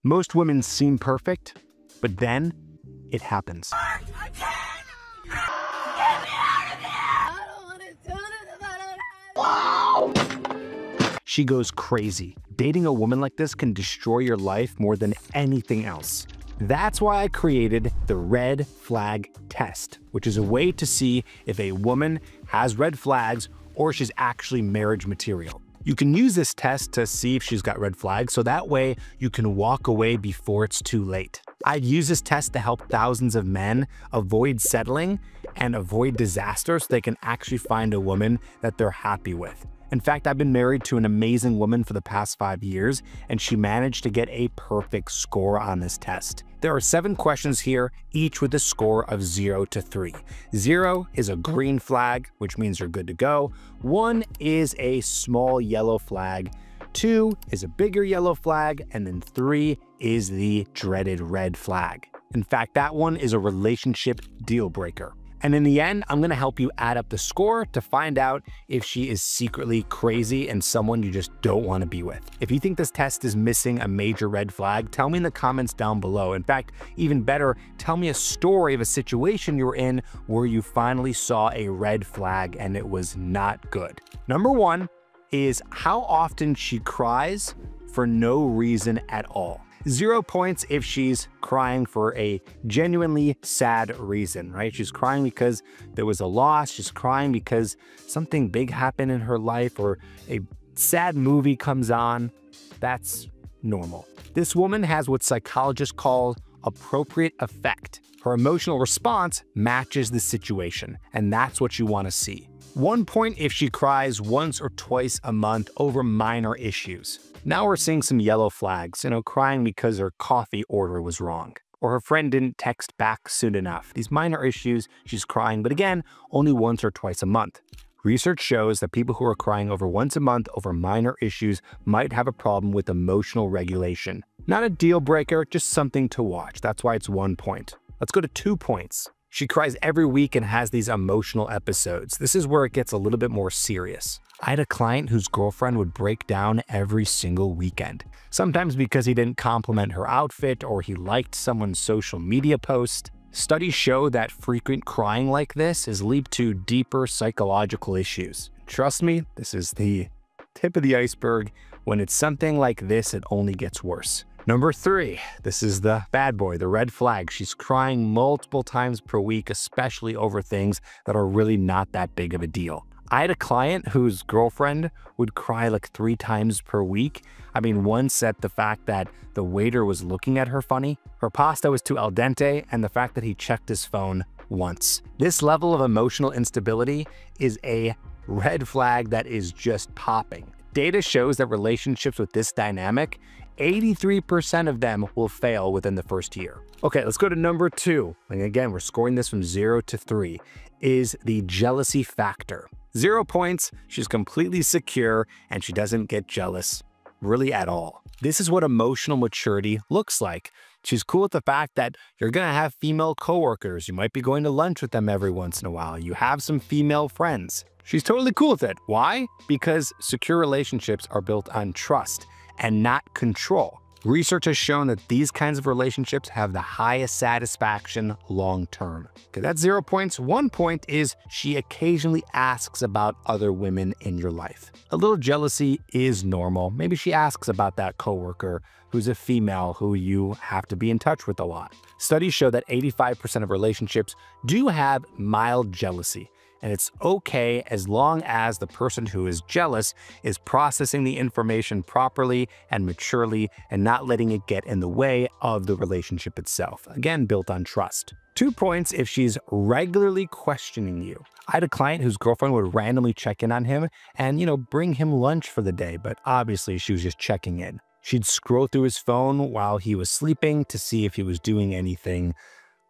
Most women seem perfect, but then it happens. She goes crazy. Dating a woman like this can destroy your life more than anything else. That's why I created the red flag test, which is a way to see if a woman has red flags or she's actually marriage material. You can use this test to see if she's got red flags, so that way you can walk away before it's too late. I'd use this test to help thousands of men avoid settling and avoid disaster so they can actually find a woman that they're happy with. In fact, I've been married to an amazing woman for the past 5 years, and she managed to get a perfect score on this test. There are 7 questions here, each with a score of 0 to 3. 0 is a green flag, which means you're good to go. 1 is a small yellow flag. 2 is a bigger yellow flag, and then 3 is the dreaded red flag. In fact, that one is a relationship deal breaker. And in the end, I'm gonna help you add up the score to find out if she is secretly crazy and someone you just don't wanna be with. If you think this test is missing a major red flag, tell me in the comments down below. In fact, even better, tell me a story of a situation you were in where you finally saw a red flag and it was not good. Number 1 is how often she cries for no reason at all. 0 points if she's crying for a genuinely sad reason, right? She's crying because there was a loss. She's crying because something big happened in her life or a sad movie comes on. That's normal. This woman has what psychologists call appropriate effect. Her emotional response matches the situation, and that's what you want to see. 1 point if she cries once or twice a month over minor issues. Now we're seeing some yellow flags, crying because her coffee order was wrong, or her friend didn't text back soon enough. These minor issues, she's crying, but again, only once or twice a month. Research shows that people who are crying over once a month over minor issues might have a problem with emotional regulation. Not a deal breaker, just something to watch. That's why it's 1 point. Let's go to 2 points. She cries every week and has these emotional episodes. This is where it gets a little bit more serious. I had a client whose girlfriend would break down every single weekend. Sometimes because he didn't compliment her outfit or he liked someone's social media post. Studies show that frequent crying like this is linked to deeper psychological issues. Trust me, this is the tip of the iceberg. When it's something like this, it only gets worse. Number 3, this is the bad boy, the red flag. She's crying multiple times per week, especially over things that are really not that big of a deal. I had a client whose girlfriend would cry like 3 times per week. Once at the fact that the waiter was looking at her funny, her pasta was too al dente, and the fact that he checked his phone once. This level of emotional instability is a red flag that is just popping. Data shows that relationships with this dynamic, 83% of them will fail within the first year. Okay, let's go to number 2. And again, we're scoring this from 0 to 3, is the jealousy factor. 0 points, she's completely secure and she doesn't get jealous really at all. This is what emotional maturity looks like. She's cool with the fact that you're gonna have female coworkers. You might be going to lunch with them every once in a while. You have some female friends. She's totally cool with it. Why? Because secure relationships are built on trust and not control. Research has shown that these kinds of relationships have the highest satisfaction long term. Okay, that's 0 points. 1 point is she occasionally asks about other women in your life. A little jealousy is normal. Maybe she asks about that coworker who's a female who you have to be in touch with a lot. Studies show that 85% of relationships do have mild jealousy. And it's okay as long as the person who is jealous is processing the information properly and maturely and not letting it get in the way of the relationship itself. Again, built on trust. 2 points if she's regularly questioning you. I had a client whose girlfriend would randomly check in on him and, bring him lunch for the day, but obviously she was just checking in. She'd scroll through his phone while he was sleeping to see if he was doing anything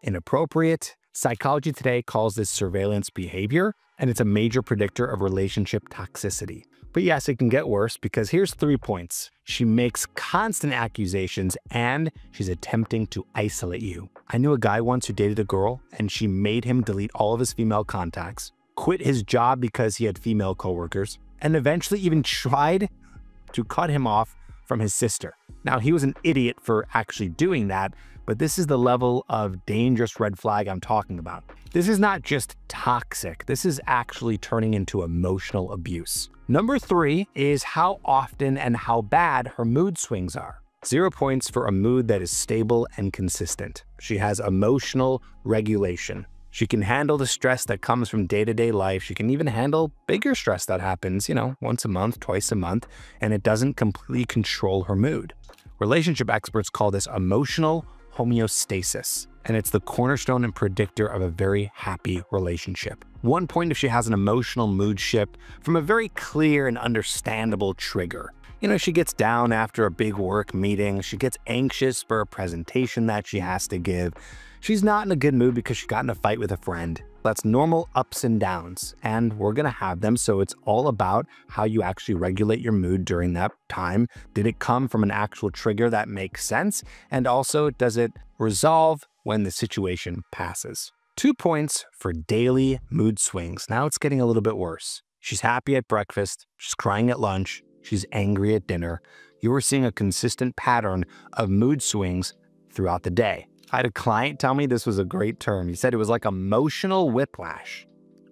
inappropriate. Psychology today calls this surveillance behavior, and it's a major predictor of relationship toxicity. But yes, it can get worse because here's 3 points. She makes constant accusations and she's attempting to isolate you. I knew a guy once who dated a girl and she made him delete all of his female contacts, quit his job because he had female coworkers, and eventually even tried to cut him off from his sister. Now, he was an idiot for actually doing that, but this is the level of dangerous red flag I'm talking about. This is not just toxic, this is actually turning into emotional abuse. Number 3 is how often and how bad her mood swings are. 0 points for a mood that is stable and consistent. She has emotional regulation. She can handle the stress that comes from day-to-day life. She can even handle bigger stress that happens, once a month, twice a month, and it doesn't completely control her mood. Relationship experts call this emotional homeostasis, and it's the cornerstone and predictor of a very happy relationship. 1 point if she has an emotional mood shift from a very clear and understandable trigger. She gets down after a big work meeting. She gets anxious for a presentation that she has to give. She's not in a good mood because she got in a fight with a friend. That's normal ups and downs, and we're gonna have them, so it's all about how you actually regulate your mood during that time. Did it come from an actual trigger that makes sense? And also, does it resolve when the situation passes? 2 points for daily mood swings. Now it's getting a little bit worse. She's happy at breakfast, she's crying at lunch, she's angry at dinner. You are seeing a consistent pattern of mood swings throughout the day. I had a client tell me this was a great term. He said it was like emotional whiplash,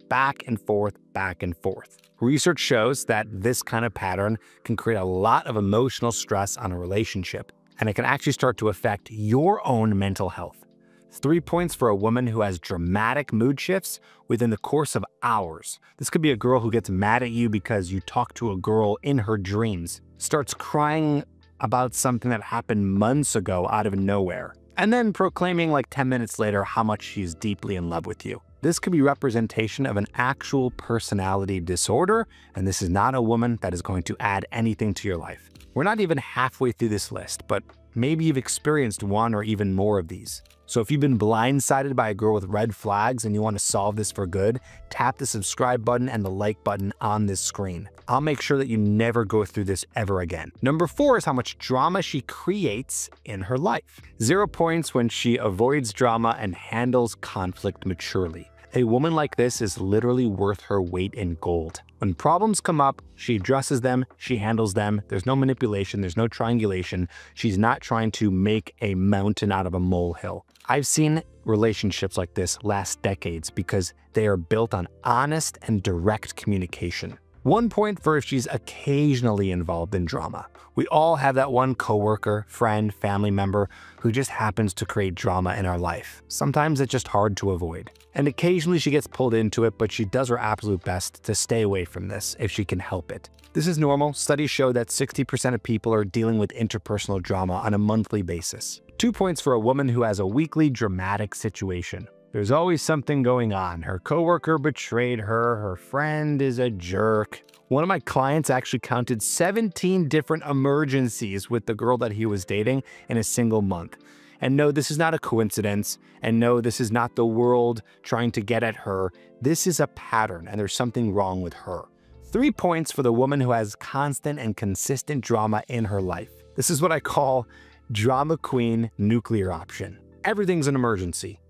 back and forth, back and forth. Research shows that this kind of pattern can create a lot of emotional stress on a relationship, and it can actually start to affect your own mental health. 3 points for a woman who has dramatic mood shifts within the course of hours. This could be a girl who gets mad at you because you talk to a girl in her dreams, starts crying about something that happened months ago out of nowhere, and then proclaiming like 10 minutes later how much she's deeply in love with you. This could be representation of an actual personality disorder, and this is not a woman that is going to add anything to your life. We're not even halfway through this list, but maybe you've experienced one or even more of these. So if you've been blindsided by a girl with red flags and you want to solve this for good, tap the subscribe button and the like button on this screen. I'll make sure that you never go through this ever again. Number 4 is how much drama she creates in her life. 0 points when she avoids drama and handles conflict maturely. A woman like this is literally worth her weight in gold. When problems come up, she addresses them, she handles them. There's no manipulation, there's no triangulation. She's not trying to make a mountain out of a molehill. I've seen relationships like this last decades because they are built on honest and direct communication. 1 point for if she's occasionally involved in drama. We all have that one coworker, friend, family member who just happens to create drama in our life. Sometimes it's just hard to avoid. And occasionally she gets pulled into it, but she does her absolute best to stay away from this if she can help it. This is normal. Studies show that 60% of people are dealing with interpersonal drama on a monthly basis. 2 points for a woman who has a weekly dramatic situation. There's always something going on. Her coworker betrayed her, her friend is a jerk. One of my clients actually counted 17 different emergencies with the girl that he was dating in a single month. And no, this is not a coincidence. And no, this is not the world trying to get at her. This is a pattern, and there's something wrong with her. 3 points for the woman who has constant and consistent drama in her life. This is what I call drama queen nuclear option. Everything's an emergency.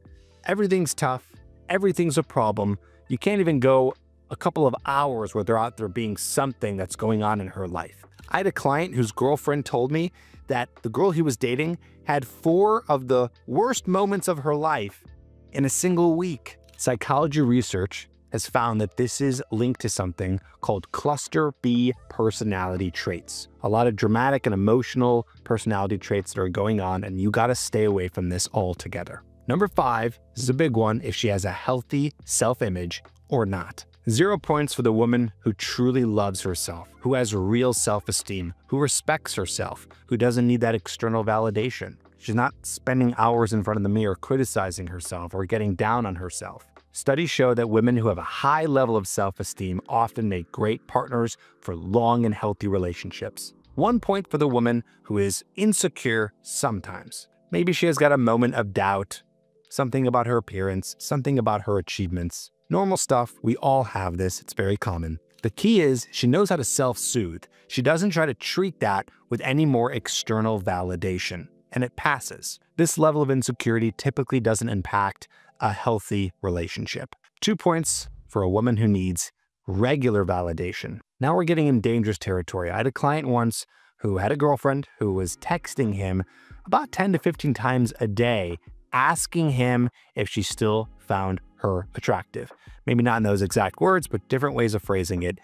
Everything's tough. Everything's a problem. You can't even go a couple of hours without there being something that's going on in her life. I had a client whose girlfriend told me that the girl he was dating had 4 of the worst moments of her life in a single week. Psychology research has found that this is linked to something called cluster B personality traits. A lot of dramatic and emotional personality traits that are going on, and you gotta stay away from this altogether. Number 5, this is a big one, if she has a healthy self-image or not. 0 points for the woman who truly loves herself, who has real self-esteem, who respects herself, who doesn't need that external validation. She's not spending hours in front of the mirror criticizing herself or getting down on herself. Studies show that women who have a high level of self-esteem often make great partners for long and healthy relationships. 1 point for the woman who is insecure sometimes. Maybe she has got a moment of doubt, something about her appearance, something about her achievements. Normal stuff, we all have this, it's very common. The key is she knows how to self-soothe. She doesn't try to treat that with any more external validation, and it passes. This level of insecurity typically doesn't impact a healthy relationship. 2 points for a woman who needs regular validation. Now we're getting in dangerous territory. I had a client once who had a girlfriend who was texting him about 10 to 15 times a day, asking him if she still found her attractive. Maybe not in those exact words, but different ways of phrasing it.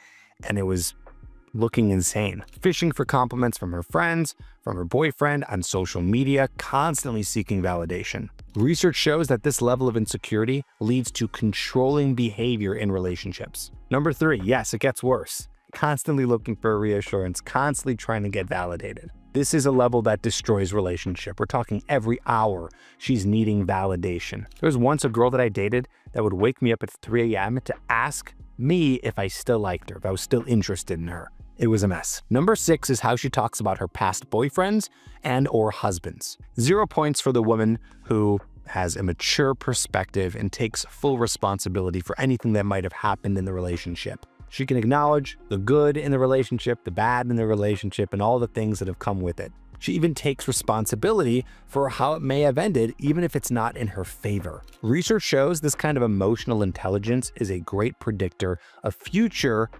And it was looking insane. Fishing for compliments from her friends, from her boyfriend, on social media, constantly seeking validation. Research shows that this level of insecurity leads to controlling behavior in relationships. Number 3, yes, it gets worse. Constantly looking for reassurance, constantly trying to get validated. This is a level that destroys relationship. We're talking every hour she's needing validation. There was once a girl that I dated that would wake me up at 3 a.m. to ask me if I still liked her, if I was still interested in her. It was a mess. Number 6 is how she talks about her past boyfriends and or husbands. 0 points for the woman who has a mature perspective and takes full responsibility for anything that might have happened in the relationship. She can acknowledge the good in the relationship, the bad in the relationship, and all the things that have come with it. She even takes responsibility for how it may have ended, even if it's not in her favor. Research shows this kind of emotional intelligence is a great predictor of future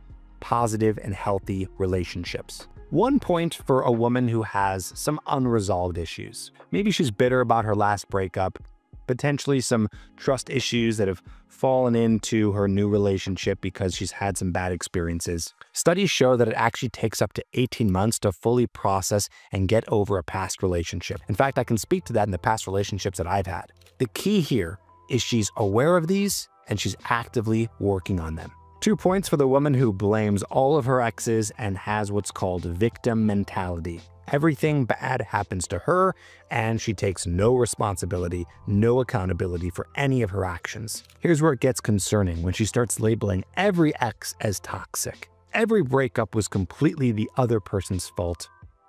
positive and healthy relationships. 1 point for a woman who has some unresolved issues. Maybe she's bitter about her last breakup, potentially some trust issues that have fallen into her new relationship because she's had some bad experiences. Studies show that it actually takes up to 18 months to fully process and get over a past relationship. In fact, I can speak to that in the past relationships that I've had. The key here is she's aware of these and she's actively working on them. 2 points for the woman who blames all of her exes and has what's called victim mentality. Everything bad happens to her, and she takes no responsibility, no accountability for any of her actions. Here's where it gets concerning when she starts labeling every ex as toxic. Every breakup was completely the other person's fault.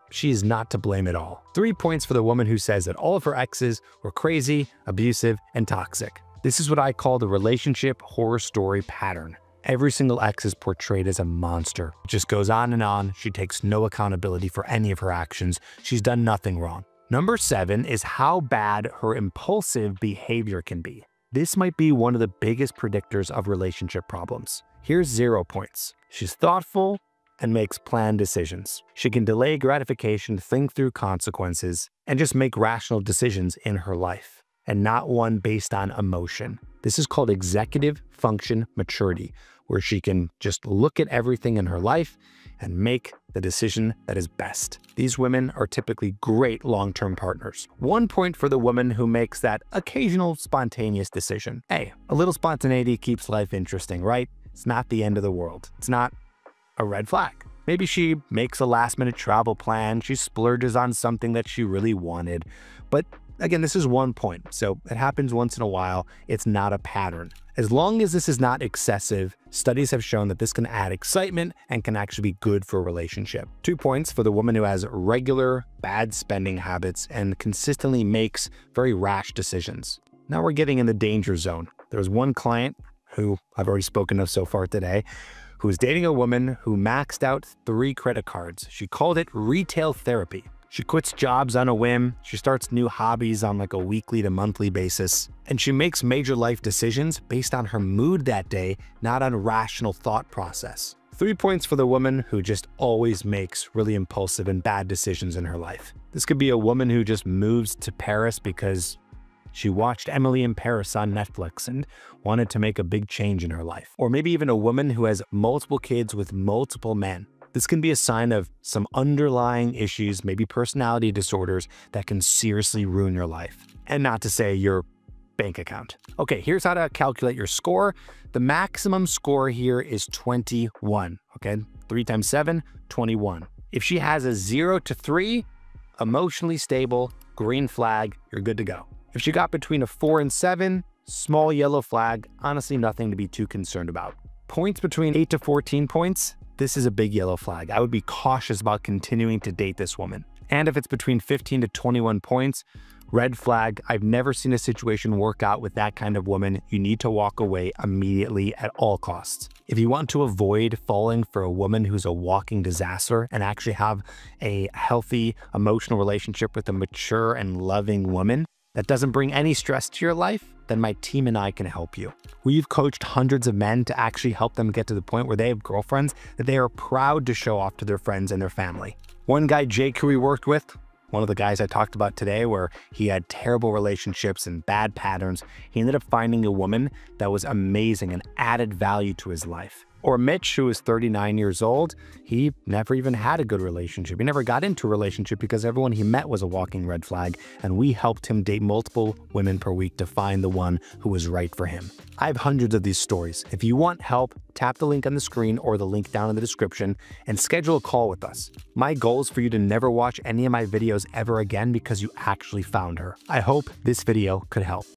She is not to blame at all. 3 points for the woman who says that all of her exes were crazy, abusive, and toxic. This is what I call the relationship horror story pattern. Every single ex is portrayed as a monster. It just goes on and on. She takes no accountability for any of her actions. She's done nothing wrong. Number 7 is how bad her impulsive behavior can be. This might be one of the biggest predictors of relationship problems. Here's 0 points. She's thoughtful and makes planned decisions. She can delay gratification, think through consequences, and just make rational decisions in her life, and not one based on emotion. This is called executive function maturity, where she can just look at everything in her life and make the decision that is best. These women are typically great long-term partners. 1 point for the woman who makes that occasional spontaneous decision. Hey, a little spontaneity keeps life interesting, right? It's not the end of the world. It's not a red flag. Maybe she makes a last-minute travel plan. She splurges on something that she really wanted. But again, this is 1 point, so it happens once in a while. It's not a pattern. As long as this is not excessive, studies have shown that this can add excitement and can actually be good for a relationship. 2 points for the woman who has regular bad spending habits and consistently makes very rash decisions. Now we're getting in the danger zone. There was one client who I've already spoken of so far today, who was dating a woman who maxed out 3 credit cards. She called it retail therapy. She quits jobs on a whim, she starts new hobbies on like a weekly to monthly basis, and she makes major life decisions based on her mood that day, not on rational thought process. 3 points for the woman who just always makes really impulsive and bad decisions in her life. This could be a woman who just moves to Paris because she watched Emily in Paris on Netflix and wanted to make a big change in her life. Or maybe even a woman who has multiple kids with multiple men. This can be a sign of some underlying issues, maybe personality disorders, that can seriously ruin your life. And not to say your bank account. Okay, here's how to calculate your score. The maximum score here is 21, okay? 3 times 7, 21. If she has a 0 to 3, emotionally stable, green flag, you're good to go. If she got between a 4 and 7, small yellow flag, honestly nothing to be too concerned about. Points between 8 to 14 points, this is a big yellow flag. I would be cautious about continuing to date this woman. And if it's between 15 to 21 points, red flag. I've never seen a situation work out with that kind of woman. You need to walk away immediately at all costs. If you want to avoid falling for a woman who's a walking disaster and actually have a healthy emotional relationship with a mature and loving woman, that doesn't bring any stress to your life, then my team and I can help you. We've coached hundreds of men to actually help them get to the point where they have girlfriends that they are proud to show off to their friends and their family. One guy, Jake, who we worked with, one of the guys I talked about today, where he had terrible relationships and bad patterns, he ended up finding a woman that was amazing and added value to his life. Or Mitch, who is 39 years old, he never even had a good relationship. He never got into a relationship because everyone he met was a walking red flag, and we helped him date multiple women per week to find the one who was right for him. I have hundreds of these stories. If you want help, tap the link on the screen or the link down in the description and schedule a call with us. My goal is for you to never watch any of my videos ever again because you actually found her. I hope this video could help.